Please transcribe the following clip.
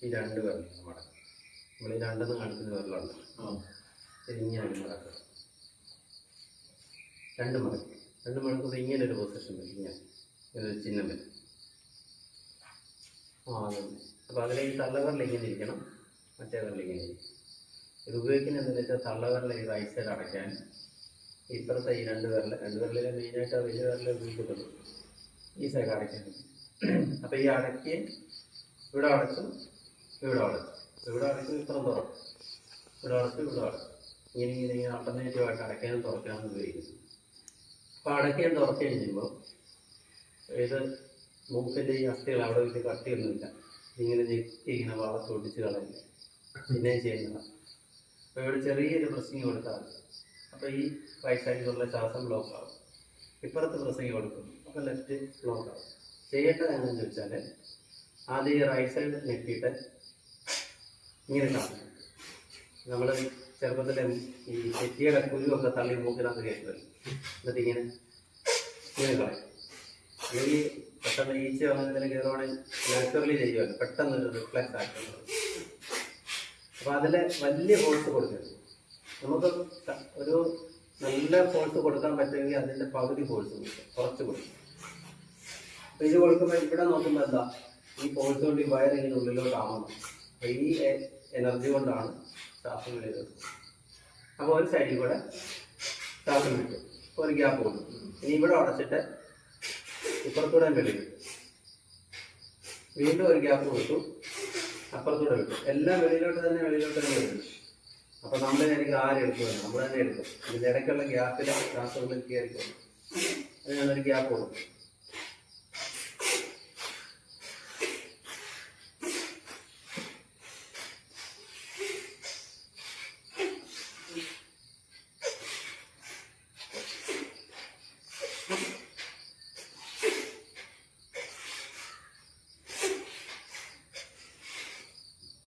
ഈ രണ്ട് വിരലും മടക്കും. നമ്മൾ ഈ രണ്ടെന്ന് കാണിക്കുന്ന വിരലുണ്ട്, ഇങ്ങനെ മടക്കുക. രണ്ട് മടക്കുമ്പോൾ ഇങ്ങനെ ഒരു പൊസിഷൻ വരും, ഇങ്ങനെ ഒരു ചിഹ്നം വരും. അതന്നെ. അപ്പോൾ അതിലെ ഈ തള്ളവിരൽ ഇങ്ങനെ ഇരിക്കണം, മറ്റേ വിരൽ ഇങ്ങനെ ഇരിക്കും. ഇത് ഉപയോഗിക്കുന്നത് എന്താണെന്ന് വെച്ചാൽ തള്ളവിരൽ ഈ റൈറ്റ് സൈഡ് അടയ്ക്കാൻ, ഇപ്പുറത്തെ ഈ രണ്ട് വിരലിലെ മെയിനായിട്ട് വലിയ വിരൽ ഉപയോഗിക്കുന്നുള്ളൂ, ഈ സൈഡ് അടയ്ക്കാൻ. അപ്പോൾ ഈ അടയ്ക്ക് ഇവിടെ അടച്ചു, ഇവിടെ അടച്ചു, ഇപ്പുറം തുറക്കും, ഇവിടെ അടച്ചു. ഇങ്ങനെ ആൾട്ടർനേറ്റീവായിട്ട് അടയ്ക്കാനും തുറക്കാനും ഉപയോഗിക്കുന്നു. അപ്പോൾ അടയ്ക്കാൻ തുറക്കുകയും ചെയ്യുമ്പോൾ ഇത് മൂക്കിൻ്റെ ഈ അസ്ഥികൾ അവിടെ വലിയ കട്ടിയൊന്നുമില്ല, ഇങ്ങനെ ഞെക്കി ഇങ്ങനെ വളച്ചൊടിച്ച് കളയില്ല, പിന്നെ ചെയ്യുന്നതാണ്. അപ്പോൾ ഇവിടെ ചെറിയൊരു പ്രസ്സിങ് കൊടുത്താൽ അപ്പോൾ ഈ റൈറ്റ് സൈഡിലുള്ള ശ്വാസം ബ്ലോക്ക് ആവും. ഇപ്പുറത്ത് പ്രസ്സിങ് കൊടുക്കും, അപ്പോൾ ലെഫ്റ്റ് ബ്ലോക്ക് ആവും. ചെയ്യേണ്ടത് എന്താണെന്ന് ചോദിച്ചാൽ ആദ്യം ഈ റൈറ്റ് സൈഡ് ഞെക്കിയിട്ട് ഇങ്ങനെ കാണും. നമ്മൾ ചെറുപ്പത്തിൽ ഈ ചെറ്റിയുടെ കുരുവൊക്കെ തള്ളി മൂക്കിനകത്ത് കയറ്റുമല്ലോ, എന്നിട്ട് ഇങ്ങനെ കളയും. അല്ലെങ്കിൽ പെട്ടെന്ന് ഈച്ച വന്നതിന് കയറുവാണെങ്കിൽ നാച്ചുറലി ചെയ്യുമല്ലോ, പെട്ടെന്നൊരു റിഫ്ലക്സ് ആക്കുന്നത്. അപ്പോൾ അതിൽ വലിയ ഫോഴ്സ് കൊടുക്കരുത്. നമുക്ക് ഒരു നല്ല ഫോഴ്സ് കൊടുക്കാൻ പറ്റുമെങ്കിൽ അതിൻ്റെ പകുതി ഫോഴ്സ് കൊടുക്കും, കുറച്ച് കൊടുക്കും. അപ്പോൾ ഇത് കൊടുക്കുമ്പോൾ ഇവിടെ നോക്കുമ്പോൾ എന്താ, ഈ ഫോഴ്സ് കൊണ്ട് ഈ വയറിങ്ങനെ ഉള്ളിലോട്ടാവണം. അപ്പോൾ ഈ എനർജി കൊണ്ടാണ് ശ്വാസം വെളിയിലോട്ട്. അപ്പോൾ ഒരു സൈഡിൽ കൂടെ ശ്വാസം വിട്ടു, ഒരു ഗ്യാപ്പ് കൊടുക്കും. ഇനി ഇവിടെ അടച്ചിട്ട് ഇപ്പുറത്തൂടെ വെളിയിൽ വീണ്ടും ഒരു ഗ്യാപ്പ് കൊടുത്തു, അപ്പുറത്തൂടെ വിട്ടു. എല്ലാം വെളിയിലോട്ട് തന്നെ വരുന്നു. അപ്പോൾ നമ്മൾ എനിക്ക് ആരെടുക്കുമല്ലോ, നമ്മൾ തന്നെ എടുക്കും. ഇതിൻ്റെ ഇടയ്ക്കുള്ള ഗ്യാപ്പിൽ ശ്വാസം ഉള്ളിൽ കയറിക്കും. അത് ഞാനൊരു ഗ്യാപ്പ് കൊടുക്കും.